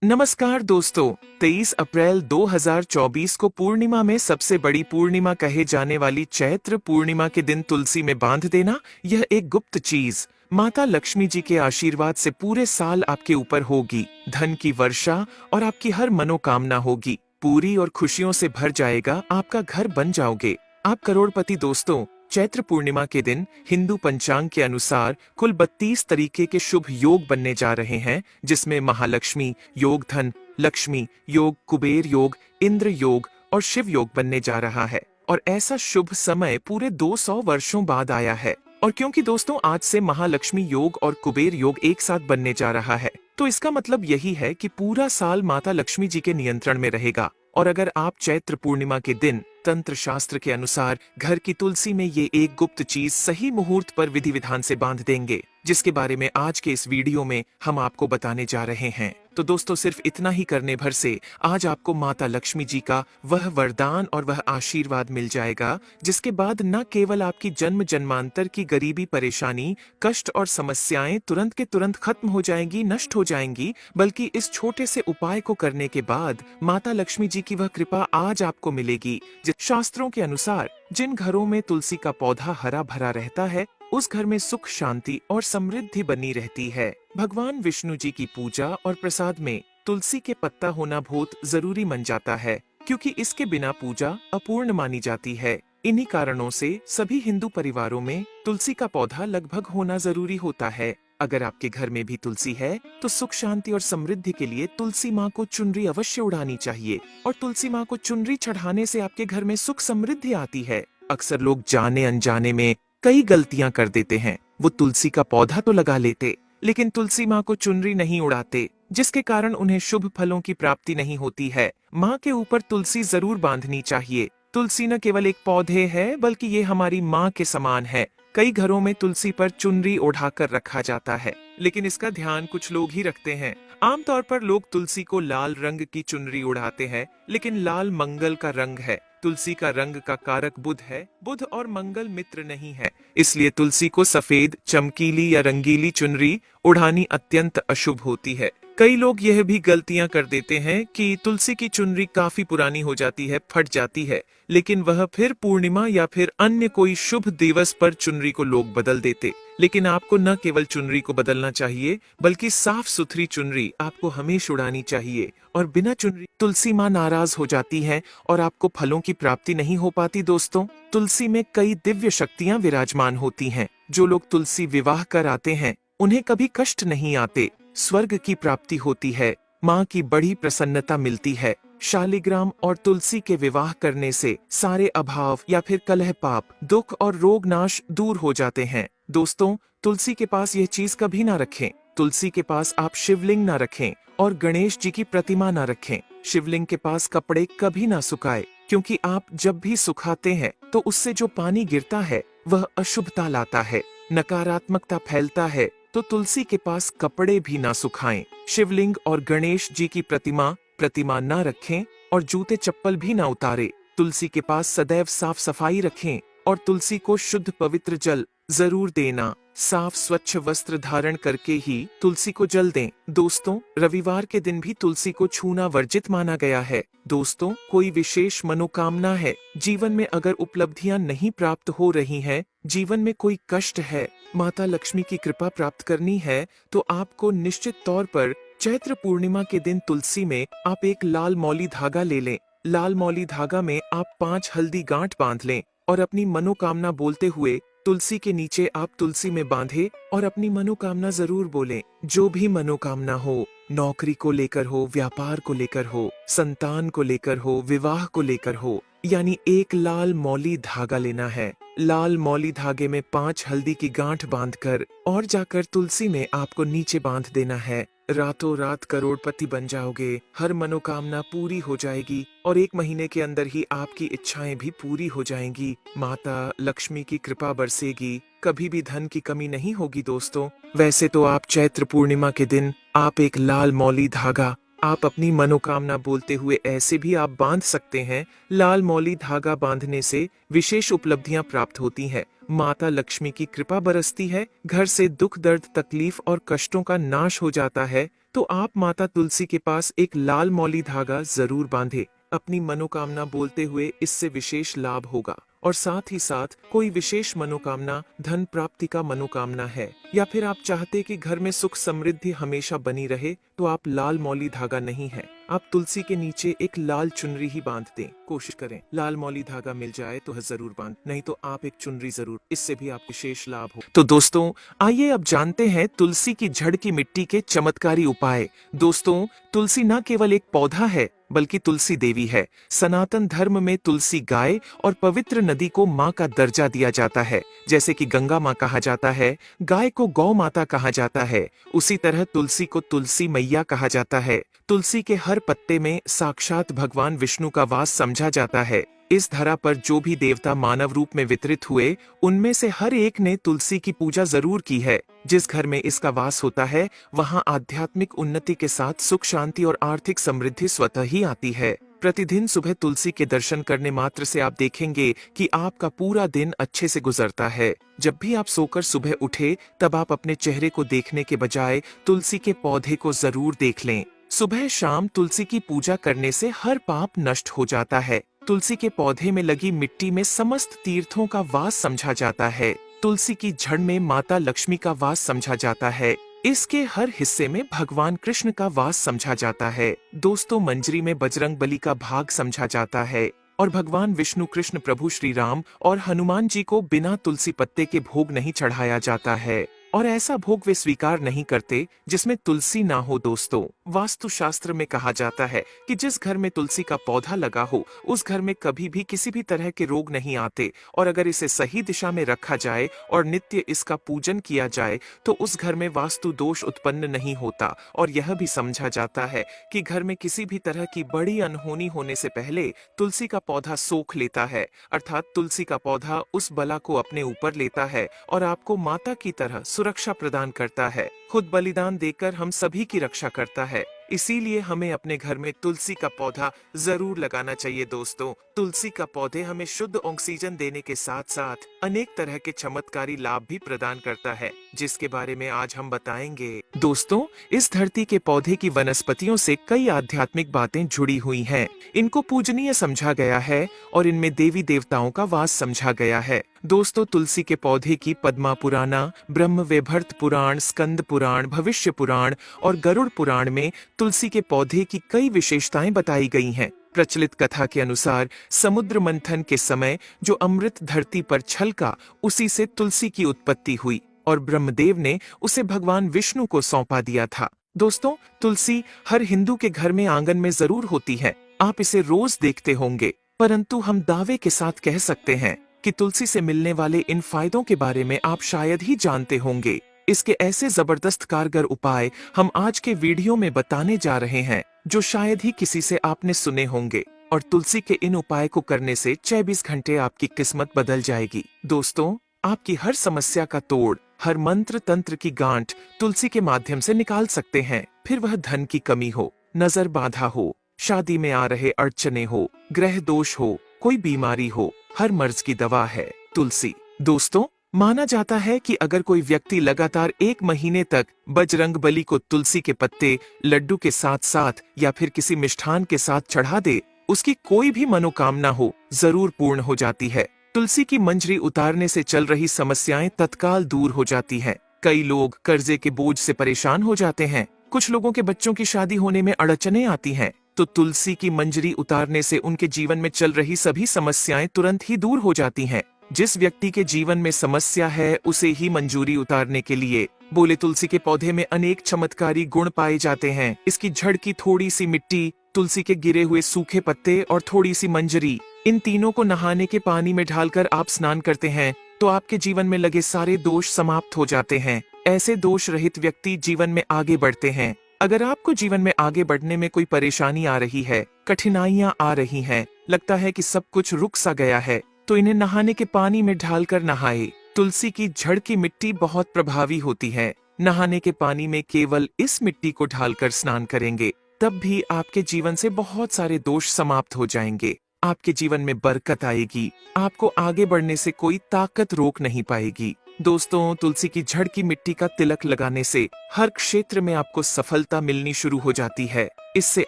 नमस्कार दोस्तों, 23 अप्रैल 2024 को पूर्णिमा में सबसे बड़ी पूर्णिमा कहे जाने वाली चैत्र पूर्णिमा के दिन तुलसी में बांध देना, यह एक गुप्त चीज माता लक्ष्मी जी के आशीर्वाद से पूरे साल आपके ऊपर होगी। धन की वर्षा और आपकी हर मनोकामना होगी पूरी और खुशियों से भर जाएगा आपका घर, बन जाओगे आप करोड़पति। दोस्तों, चैत्र पूर्णिमा के दिन हिंदू पंचांग के अनुसार कुल 32 तरीके के शुभ योग बनने जा रहे हैं, जिसमें महालक्ष्मी योग, धन लक्ष्मी योग, कुबेर योग, इंद्र योग और शिव योग बनने जा रहा है। और ऐसा शुभ समय पूरे 200 वर्षों बाद आया है। और क्योंकि दोस्तों आज से महालक्ष्मी योग और कुबेर योग एक साथ बनने जा रहा है, तो इसका मतलब यही है कि पूरा साल माता लक्ष्मी जी के नियंत्रण में रहेगा। और अगर आप चैत्र पूर्णिमा के दिन तंत्र शास्त्र के अनुसार घर की तुलसी में ये एक गुप्त चीज सही मुहूर्त पर विधि विधान से बांध देंगे, जिसके बारे में आज के इस वीडियो में हम आपको बताने जा रहे हैं। तो दोस्तों, सिर्फ इतना ही करने भर से आज आपको माता लक्ष्मी जी का वह वरदान और वह आशीर्वाद मिल जाएगा, जिसके बाद न केवल आपकी जन्म जन्मांतर की गरीबी, परेशानी, कष्ट और समस्याएं तुरंत के तुरंत खत्म हो जाएंगी, नष्ट हो जाएंगी, बल्कि इस छोटे से उपाय को करने के बाद माता लक्ष्मी जी की वह कृपा आज आपको मिलेगी। शास्त्रों के अनुसार जिन घरों में तुलसी का पौधा हरा भरा रहता है, उस घर में सुख, शांति और समृद्धि बनी रहती है। भगवान विष्णु जी की पूजा और प्रसाद में तुलसी के पत्ता होना बहुत जरूरी मन जाता है, क्योंकि इसके बिना पूजा अपूर्ण मानी जाती है। इन्हीं कारणों से सभी हिंदू परिवारों में तुलसी का पौधा लगभग होना जरूरी होता है। अगर आपके घर में भी तुलसी है, तो सुख, शांति और समृद्धि के लिए तुलसी माँ को चुनरी अवश्य उड़ानी चाहिए। और तुलसी माँ को चुनरी चढ़ाने से आपके घर में सुख समृद्धि आती है। अक्सर लोग जाने अनजाने में कई गलतियां कर देते हैं। वो तुलसी का पौधा तो लगा लेते, लेकिन तुलसी माँ को चुनरी नहीं उड़ाते, जिसके कारण उन्हें शुभ फलों की प्राप्ति नहीं होती है। माँ के ऊपर तुलसी जरूर बांधनी चाहिए। तुलसी न केवल एक पौधे है, बल्कि ये हमारी माँ के समान है। कई घरों में तुलसी पर चुनरी ओढ़ाकर रखा जाता है, लेकिन इसका ध्यान कुछ लोग ही रखते हैं। आमतौर पर लोग तुलसी को लाल रंग की चुनरी उड़ाते हैं, लेकिन लाल मंगल का रंग है। तुलसी का रंग का कारक बुध है। बुध और मंगल मित्र नहीं है, इसलिए तुलसी को सफेद, चमकीली या रंगीली चुनरी उड़ानी अत्यंत अशुभ होती है। कई लोग यह भी गलतियां कर देते हैं कि तुलसी की चुनरी काफी पुरानी हो जाती है, फट जाती है, लेकिन वह फिर पूर्णिमा या फिर अन्य कोई शुभ दिवस पर चुनरी को लोग बदल देते। लेकिन आपको न केवल चुनरी को बदलना चाहिए, बल्कि साफ सुथरी चुनरी आपको हमेशा उड़ानी चाहिए। और बिना चुनरी तुलसी माँ नाराज हो जाती है और आपको फलों की प्राप्ति नहीं हो पाती। दोस्तों, तुलसी में कई दिव्य शक्तियाँ विराजमान होती हैं। जो लोग तुलसी विवाह कर आते हैं, उन्हें कभी कष्ट नहीं आते, स्वर्ग की प्राप्ति होती है, माँ की बड़ी प्रसन्नता मिलती है। शालिग्राम और तुलसी के विवाह करने से सारे अभाव या फिर कलह, पाप, दुख और रोग नाश दूर हो जाते हैं। दोस्तों, तुलसी के पास यह चीज कभी ना रखें। तुलसी के पास आप शिवलिंग ना रखें और गणेश जी की प्रतिमा ना रखें। शिवलिंग के पास कपड़े कभी ना सुखाए, क्योंकि आप जब भी सुखाते हैं तो उससे जो पानी गिरता है वह अशुभता लाता है, नकारात्मकता फैलता है। तो तुलसी के पास कपड़े भी ना सुखाएं। शिवलिंग और गणेश जी की प्रतिमा ना रखें और जूते चप्पल भी ना उतारे। तुलसी के पास सदैव साफ सफाई रखें और तुलसी को शुद्ध पवित्र जल जरूर देना। साफ स्वच्छ वस्त्र धारण करके ही तुलसी को जल दें। दोस्तों, रविवार के दिन भी तुलसी को छूना वर्जित माना गया है। दोस्तों, कोई विशेष मनोकामना है, जीवन में अगर उपलब्धियां नहीं प्राप्त हो रही हैं, जीवन में कोई कष्ट है, माता लक्ष्मी की कृपा प्राप्त करनी है, तो आपको निश्चित तौर पर चैत्र पूर्णिमा के दिन तुलसी में आप एक लाल मौली धागा ले लें। लाल मौली धागा में आप 5 हल्दी गांठ बांध लें और अपनी मनोकामना बोलते हुए तुलसी के नीचे आप तुलसी में बांधे और अपनी मनोकामना जरूर बोलें। जो भी मनोकामना हो, नौकरी को लेकर हो, व्यापार को लेकर हो, संतान को लेकर हो, विवाह को लेकर हो, यानी एक लाल मौली धागा लेना है। लाल मौली धागे में 5 हल्दी की गांठ बांधकर और जाकर तुलसी में आपको नीचे बांध देना है। रातों रात करोड़पति बन जाओगे, हर मनोकामना पूरी हो जाएगी और 1 महीने के अंदर ही आपकी इच्छाएं भी पूरी हो जाएंगी। माता लक्ष्मी की कृपा बरसेगी, कभी भी धन की कमी नहीं होगी। दोस्तों, वैसे तो आप चैत्र पूर्णिमा के दिन आप एक लाल मौली धागा आप अपनी मनोकामना बोलते हुए ऐसे भी आप बांध सकते हैं। लाल मौली धागा बांधने से विशेष उपलब्धियां प्राप्त होती हैं। माता लक्ष्मी की कृपा बरसती है, घर से दुख, दर्द, तकलीफ और कष्टों का नाश हो जाता है। तो आप माता तुलसी के पास एक लाल मौली धागा जरूर बांधे। अपनी मनोकामना बोलते हुए इससे विशेष लाभ होगा। और साथ ही साथ कोई विशेष मनोकामना, धन प्राप्ति का मनोकामना है, या फिर आप चाहते कि घर में सुख समृद्धि हमेशा बनी रहे, तो आप लाल मौली धागा नहीं है, आप तुलसी के नीचे एक लाल चुनरी ही बांध दें। कोशिश करें लाल मौली धागा मिल जाए तो जरूर बांध, नहीं तो आप एक चुनरी जरूर, इससे भी आपको विशेष लाभ हो। तो दोस्तों आइए अब जानते हैं तुलसी की जड़ की मिट्टी के चमत्कारी उपाय। दोस्तों तुलसी न केवल एक पौधा है बल्कि तुलसी देवी है। सनातन धर्म में तुलसी गाय और पवित्र नदी को माँ का दर्जा दिया जाता है। जैसे कि गंगा माँ कहा जाता है, गाय को गौ माता कहा जाता है, उसी तरह तुलसी को तुलसी मैया कहा जाता है। तुलसी के हर पत्ते में साक्षात भगवान विष्णु का वास समझा जाता है। इस धरा पर जो भी देवता मानव रूप में वितरित हुए, उनमें से हर एक ने तुलसी की पूजा जरूर की है। जिस घर में इसका वास होता है, वहां आध्यात्मिक उन्नति के साथ सुख शांति और आर्थिक समृद्धि स्वतः ही आती है। प्रतिदिन सुबह तुलसी के दर्शन करने मात्र से आप देखेंगे कि आपका पूरा दिन अच्छे से गुजरता है। जब भी आप सोकर सुबह उठे, तब आप अपने चेहरे को देखने के बजाय तुलसी के पौधे को जरूर देख लें। सुबह शाम तुलसी की पूजा करने से हर पाप नष्ट हो जाता है। तुलसी के पौधे में लगी मिट्टी में समस्त तीर्थों का वास समझा जाता है। तुलसी की जड़ में माता लक्ष्मी का वास समझा जाता है। इसके हर हिस्से में भगवान कृष्ण का वास समझा जाता है। दोस्तों मंजरी में बजरंग बली का भाग समझा जाता है। और भगवान विष्णु, कृष्ण, प्रभु श्री राम और हनुमान जी को बिना तुलसी पत्ते के भोग नहीं चढ़ाया जाता है। और ऐसा भोग वे स्वीकार नहीं करते जिसमें तुलसी ना हो। दोस्तों वास्तु शास्त्र में कहा जाता है कि जिस घर में तुलसी का पौधा लगा हो, उस घर में कभी भी किसी भी तरह के रोग नहीं आते। और अगर इसे सही दिशा में रखा जाए और नित्य इसका पूजन किया जाए, तो उस घर में वास्तु दोष उत्पन्न नहीं होता। और यह भी समझा जाता है कि घर में किसी भी तरह की बड़ी अनहोनी होने से पहले तुलसी का पौधा सोख लेता है, अर्थात तुलसी का पौधा उस बला को अपने ऊपर लेता है और आपको माता की तरह सुरक्षा प्रदान करता है। खुद बलिदान देकर हम सभी की रक्षा करता है। इसीलिए हमें अपने घर में तुलसी का पौधा जरूर लगाना चाहिए। दोस्तों तुलसी का पौधे हमें शुद्ध ऑक्सीजन देने के साथ साथ अनेक तरह के चमत्कारी लाभ भी प्रदान करता है, जिसके बारे में आज हम बताएंगे। दोस्तों इस धरती के पौधे की वनस्पतियों से कई आध्यात्मिक बातें जुड़ी हुई हैं। इनको पूजनीय समझा गया है और इनमें देवी देवताओं का वास समझा गया है। दोस्तों तुलसी के पौधे की पद्मा पुराना, ब्रह्म वैवर्त पुराण, स्कंद पुराण, भविष्य पुराण और गरुड़ पुराण में तुलसी के पौधे की कई विशेषताएं बताई गई हैं। प्रचलित कथा के अनुसार समुद्र मंथन के समय जो अमृत धरती पर छलका, उसी से तुलसी की उत्पत्ति हुई और ब्रह्मदेव ने उसे भगवान विष्णु को सौंपा दिया था। दोस्तों तुलसी हर हिंदू के घर में आंगन में जरूर होती है। आप इसे रोज देखते होंगे, परंतु हम दावे के साथ कह सकते हैं कि तुलसी से मिलने वाले इन फायदों के बारे में आप शायद ही जानते होंगे। इसके ऐसे जबरदस्त कारगर उपाय हम आज के वीडियो में बताने जा रहे हैं, जो शायद ही किसी से आपने सुने होंगे। और तुलसी के इन उपाय को करने से 24 घंटे आपकी किस्मत बदल जाएगी। दोस्तों आपकी हर समस्या का तोड़, हर मंत्र तंत्र की गांठ तुलसी के माध्यम से निकाल सकते हैं। फिर वह धन की कमी हो, नजर बाधा हो, शादी में आ रहे अड़चने हो, ग्रह दोष हो, कोई बीमारी हो, हर मर्ज की दवा है तुलसी। दोस्तों माना जाता है कि अगर कोई व्यक्ति लगातार 1 महीने तक बजरंग बली को तुलसी के पत्ते लड्डू के साथ साथ या फिर किसी मिष्ठान के साथ चढ़ा दे, उसकी कोई भी मनोकामना हो जरूर पूर्ण हो जाती है। तुलसी की मंजरी उतारने से चल रही समस्याएं तत्काल दूर हो जाती हैं। कई लोग कर्जे के बोझ से परेशान हो जाते हैं। कुछ लोगों के बच्चों की शादी होने में अड़चने आती हैं, तो तुलसी की मंजरी उतारने से उनके जीवन में चल रही सभी समस्याएं तुरंत ही दूर हो जाती हैं। जिस व्यक्ति के जीवन में समस्या है, उसे ही मंजूरी उतारने के लिए बोले तुलसी के पौधे में अनेक चमत्कारी गुण पाए जाते हैं। इसकी जड़ की थोड़ी सी मिट्टी, तुलसी के गिरे हुए सूखे पत्ते और थोड़ी सी मंजरी, इन तीनों को नहाने के पानी में डालकर आप स्नान करते हैं तो आपके जीवन में लगे सारे दोष समाप्त हो जाते हैं। ऐसे दोष रहित व्यक्ति जीवन में आगे बढ़ते हैं। अगर आपको जीवन में आगे बढ़ने में कोई परेशानी आ रही है, कठिनाइयां आ रही हैं, लगता है कि सब कुछ रुक सा गया है, तो इन्हें नहाने के पानी में ढालकर नहाए। तुलसी की जड़ की मिट्टी बहुत प्रभावी होती है। नहाने के पानी में केवल इस मिट्टी को ढालकर स्नान करेंगे, तब भी आपके जीवन से बहुत सारे दोष समाप्त हो जाएंगे। आपके जीवन में बरकत आएगी। आपको आगे बढ़ने से कोई ताकत रोक नहीं पाएगी। दोस्तों, तुलसी की जड़ की मिट्टी का तिलक लगाने से हर क्षेत्र में आपको सफलता मिलनी शुरू हो जाती है। इससे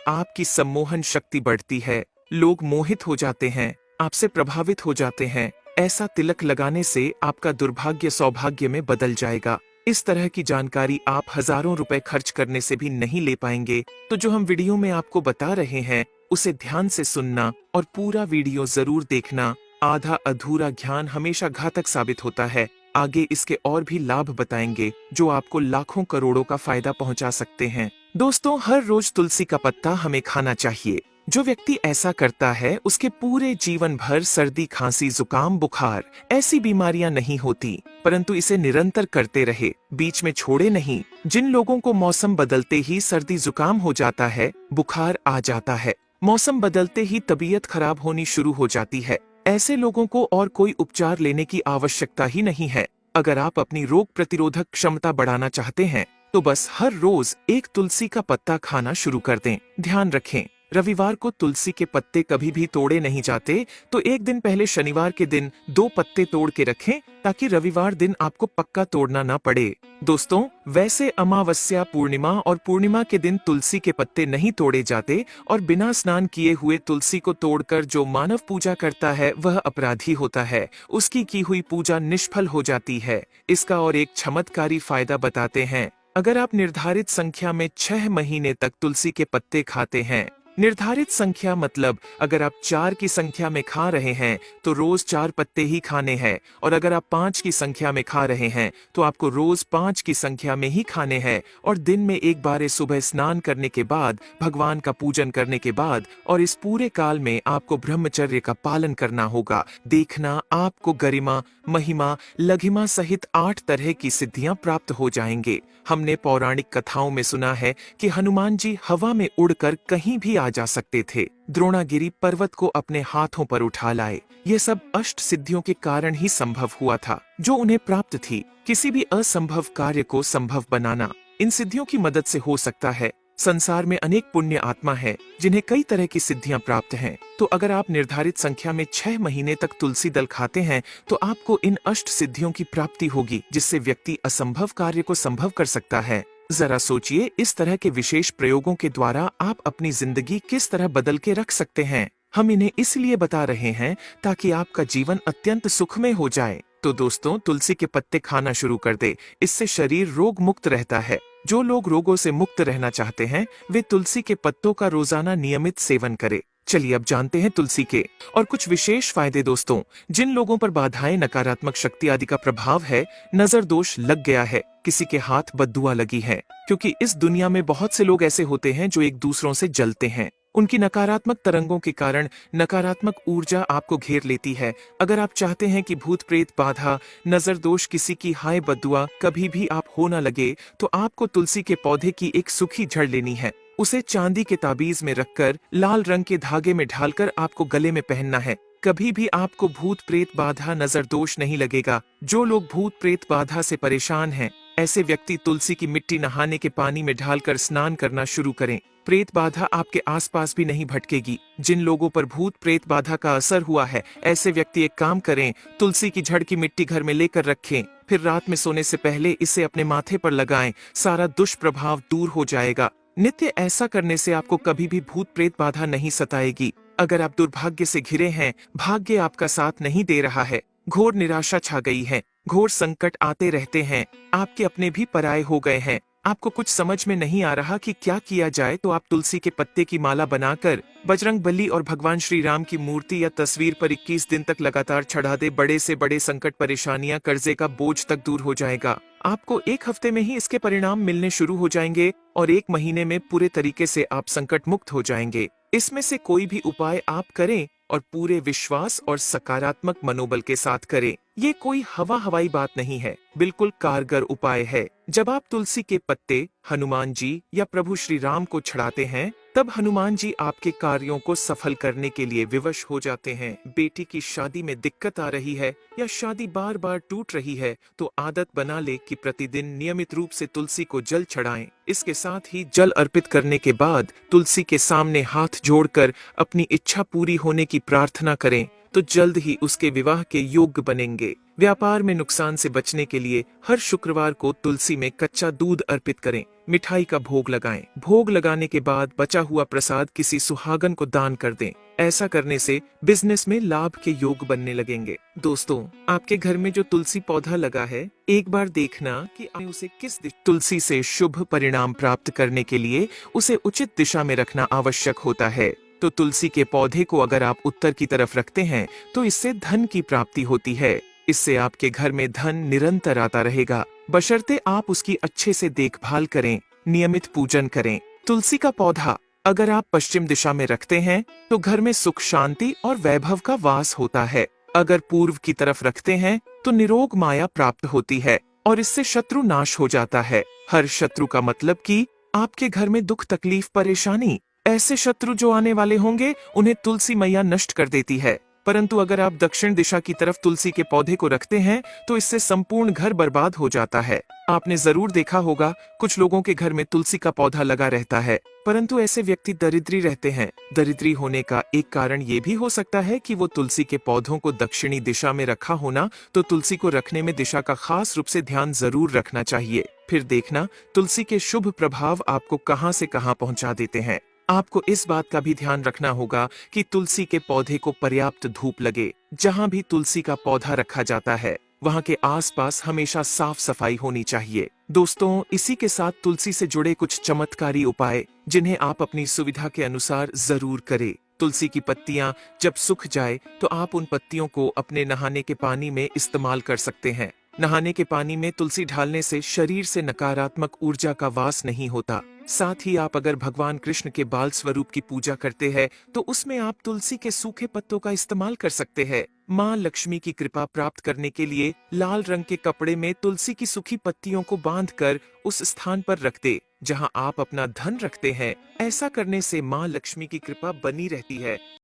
आपकी सम्मोहन शक्ति बढ़ती है, लोग मोहित हो जाते हैं, आपसे प्रभावित हो जाते हैं। ऐसा तिलक लगाने से आपका दुर्भाग्य सौभाग्य में बदल जाएगा। इस तरह की जानकारी आप हजारों रुपए खर्च करने से भी नहीं ले पाएंगे। तो जो हम वीडियो में आपको बता रहे हैं उसे ध्यान से सुनना और पूरा वीडियो जरूर देखना। आधा अधूरा ज्ञान हमेशा घातक साबित होता है। आगे इसके और भी लाभ बताएंगे जो आपको लाखों करोड़ों का फायदा पहुंचा सकते हैं। दोस्तों, हर रोज तुलसी का पत्ता हमें खाना चाहिए। जो व्यक्ति ऐसा करता है उसके पूरे जीवन भर सर्दी, खांसी, जुकाम, बुखार ऐसी बीमारियां नहीं होती, परंतु इसे निरंतर करते रहे, बीच में छोड़े नहीं। जिन लोगों को मौसम बदलते ही सर्दी जुकाम हो जाता है, बुखार आ जाता है, मौसम बदलते ही तबीयत खराब होनी शुरू हो जाती है, ऐसे लोगों को और कोई उपचार लेने की आवश्यकता ही नहीं है। अगर आप अपनी रोग प्रतिरोधक क्षमता बढ़ाना चाहते हैं तो बस हर रोज एक तुलसी का पत्ता खाना शुरू कर दें। ध्यान रखें, रविवार को तुलसी के पत्ते कभी भी तोड़े नहीं जाते, तो एक दिन पहले शनिवार के दिन 2 पत्ते तोड़ के रखें ताकि रविवार दिन आपको पक्का तोड़ना ना पड़े। दोस्तों, वैसे अमावस्या, पूर्णिमा और पूर्णिमा के दिन तुलसी के पत्ते नहीं तोड़े जाते और बिना स्नान किए हुए तुलसी को तोड़कर जो मानव पूजा करता है वह अपराधी होता है, उसकी की हुई पूजा निष्फल हो जाती है। इसका और एक चमत्कारी फायदा बताते हैं। अगर आप निर्धारित संख्या में 6 महीने तक तुलसी के पत्ते खाते हैं, निर्धारित संख्या मतलब अगर आप 4 की संख्या में खा रहे हैं तो रोज 4 पत्ते ही खाने हैं, और अगर आप 5 की संख्या में खा रहे हैं तो आपको रोज 5 की संख्या में ही खाने हैं, और दिन में एक बार सुबह स्नान करने के बाद, भगवान का पूजन करने के बाद, और इस पूरे काल में आपको ब्रह्मचर्य का पालन करना होगा। देखना, आपको गरिमा, महिमा, लघिमा सहित 8 तरह की सिद्धियां प्राप्त हो जाएंगे। हमने पौराणिक कथाओं में सुना है कि हनुमान जी हवा में उड़कर कहीं भी आ जा सकते थे, द्रोणागिरी पर्वत को अपने हाथों पर उठा लाए। ये सब अष्ट सिद्धियों के कारण ही संभव हुआ था जो उन्हें प्राप्त थी। किसी भी असंभव कार्य को संभव बनाना इन सिद्धियों की मदद से हो सकता है। संसार में अनेक पुण्य आत्मा है जिन्हें कई तरह की सिद्धियां प्राप्त हैं। तो अगर आप निर्धारित संख्या में 6 महीने तक तुलसी दल खाते हैं तो आपको इन अष्ट सिद्धियों की प्राप्ति होगी, जिससे व्यक्ति असंभव कार्य को संभव कर सकता है। जरा सोचिए, इस तरह के विशेष प्रयोगों के द्वारा आप अपनी जिंदगी किस तरह बदल के रख सकते हैं। हम इन्हें इसलिए बता रहे हैं ताकि आपका जीवन अत्यंत सुखमय हो जाए। तो दोस्तों, तुलसी के पत्ते खाना शुरू कर दे, इससे शरीर रोग मुक्त रहता है। जो लोग रोगों से मुक्त रहना चाहते हैं वे तुलसी के पत्तों का रोजाना नियमित सेवन करें। चलिए अब जानते हैं तुलसी के और कुछ विशेष फायदे। दोस्तों, जिन लोगों पर बाधाएं, नकारात्मक शक्ति आदि का प्रभाव है, नजर दोष लग गया है, किसी के हाथ बद्दुआ लगी है, क्योंकि इस दुनिया में बहुत से लोग ऐसे होते हैं जो एक दूसरों से जलते हैं। उनकी नकारात्मक तरंगों के कारण नकारात्मक ऊर्जा आपको घेर लेती है। अगर आप चाहते हैं कि भूत प्रेत बाधा, नजर दोष, किसी की हाय बद्दुआ कभी भी आप हो न लगे, तो आपको तुलसी के पौधे की एक सूखी जड़ लेनी है। उसे चांदी के ताबीज में रखकर लाल रंग के धागे में ढालकर आपको गले में पहनना है। कभी भी आपको भूत प्रेत बाधा, नजर दोष नहीं लगेगा। जो लोग भूत प्रेत बाधा से परेशान हैं, ऐसे व्यक्ति तुलसी की मिट्टी नहाने के पानी में ढालकर स्नान करना शुरू करें। प्रेत बाधा आपके आसपास भी नहीं भटकेगी। जिन लोगों पर भूत प्रेत बाधा का असर हुआ है, ऐसे व्यक्ति एक काम करें, तुलसी की जड़ की मिट्टी घर में लेकर रखें, फिर रात में सोने से पहले इसे अपने माथे पर लगाएं। सारा दुष्प्रभाव दूर हो जाएगा। नित्य ऐसा करने से आपको कभी भी भूत प्रेत बाधा नहीं सताएगी। अगर आप दुर्भाग्य से घिरे हैं, भाग्य आपका साथ नहीं दे रहा है, घोर निराशा छा गई है, घोर संकट आते रहते हैं, आपके अपने भी पराये हो गए हैं, आपको कुछ समझ में नहीं आ रहा कि क्या किया जाए, तो आप तुलसी के पत्ते की माला बनाकर बजरंगबली और भगवान श्री राम की मूर्ति या तस्वीर पर 21 दिन तक लगातार चढ़ा दे। बड़े से बड़े संकट, परेशानियां, कर्जे का बोझ तक दूर हो जाएगा। आपको 1 हफ्ते में ही इसके परिणाम मिलने शुरू हो जाएंगे और 1 महीने में पूरे तरीके से आप संकट मुक्त हो जाएंगे। इसमें से कोई भी उपाय आप करें और पूरे विश्वास और सकारात्मक मनोबल के साथ करें। ये कोई हवाई बात नहीं है, बिल्कुल कारगर उपाय है। जब आप तुलसी के पत्ते हनुमान जी या प्रभु श्री राम को चढ़ाते हैं, तब हनुमान जी आपके कार्यों को सफल करने के लिए विवश हो जाते हैं। बेटी की शादी में दिक्कत आ रही है या शादी बार बार टूट रही है, तो आदत बना ले कि प्रतिदिन नियमित रूप से तुलसी को जल चढ़ाएं। इसके साथ ही जल अर्पित करने के बाद तुलसी के सामने हाथ जोड़कर अपनी इच्छा पूरी होने की प्रार्थना करें। तो जल्द ही उसके विवाह के योग्य बनेंगे। व्यापार में नुकसान से बचने के लिए हर शुक्रवार को तुलसी में कच्चा दूध अर्पित करें, मिठाई का भोग लगाएं। भोग लगाने के बाद बचा हुआ प्रसाद किसी सुहागन को दान कर दें। ऐसा करने से बिजनेस में लाभ के योग बनने लगेंगे। दोस्तों, आपके घर में जो तुलसी पौधा लगा है, एक बार देखना कि आपने उसे किस तुलसी से शुभ परिणाम प्राप्त करने के लिए उसे उचित दिशा में रखना आवश्यक होता है। तो तुलसी के पौधे को अगर आप उत्तर की तरफ रखते हैं तो इससे धन की प्राप्ति होती है। इससे आपके घर में धन निरंतर आता रहेगा, बशर्ते आप उसकी अच्छे से देखभाल करें, नियमित पूजन करें। तुलसी का पौधा अगर आप पश्चिम दिशा में रखते हैं तो घर में सुख शांति और वैभव का वास होता है। अगर पूर्व की तरफ रखते हैं तो निरोग माया प्राप्त होती है और इससे शत्रु नाश हो जाता है। हर शत्रु का मतलब कि आपके घर में दुख तकलीफ परेशानी, ऐसे शत्रु जो आने वाले होंगे उन्हें तुलसी मैया नष्ट कर देती है। परंतु अगर आप दक्षिण दिशा की तरफ तुलसी के पौधे को रखते हैं तो इससे संपूर्ण घर बर्बाद हो जाता है। आपने जरूर देखा होगा, कुछ लोगों के घर में तुलसी का पौधा लगा रहता है, परंतु ऐसे व्यक्ति दरिद्री रहते हैं। दरिद्री होने का एक कारण ये भी हो सकता है कि वो तुलसी के पौधों को दक्षिणी दिशा में रखा होना। तो तुलसी को रखने में दिशा का खास रूप से ध्यान जरूर रखना चाहिए। फिर देखना तुलसी के शुभ प्रभाव आपको कहां से कहां पहुंचा देते हैं। आपको इस बात का भी ध्यान रखना होगा कि तुलसी के पौधे को पर्याप्त धूप लगे। जहां भी तुलसी का पौधा रखा जाता है वहां के आसपास हमेशा साफ सफाई होनी चाहिए। दोस्तों, इसी के साथ तुलसी से जुड़े कुछ चमत्कारी उपाय जिन्हें आप अपनी सुविधा के अनुसार जरूर करें। तुलसी की पत्तियां जब सूख जाए तो आप उन पत्तियों को अपने नहाने के पानी में इस्तेमाल कर सकते हैं। नहाने के पानी में तुलसी डालने से शरीर से नकारात्मक ऊर्जा का वास नहीं होता। साथ ही आप अगर भगवान कृष्ण के बाल स्वरूप की पूजा करते हैं तो उसमें आप तुलसी के सूखे पत्तों का इस्तेमाल कर सकते हैं। माँ लक्ष्मी की कृपा प्राप्त करने के लिए लाल रंग के कपड़े में तुलसी की सूखी पत्तियों को बांधकर उस स्थान पर रख दे जहाँ आप अपना धन रखते हैं। ऐसा करने से माँ लक्ष्मी की कृपा बनी रहती है।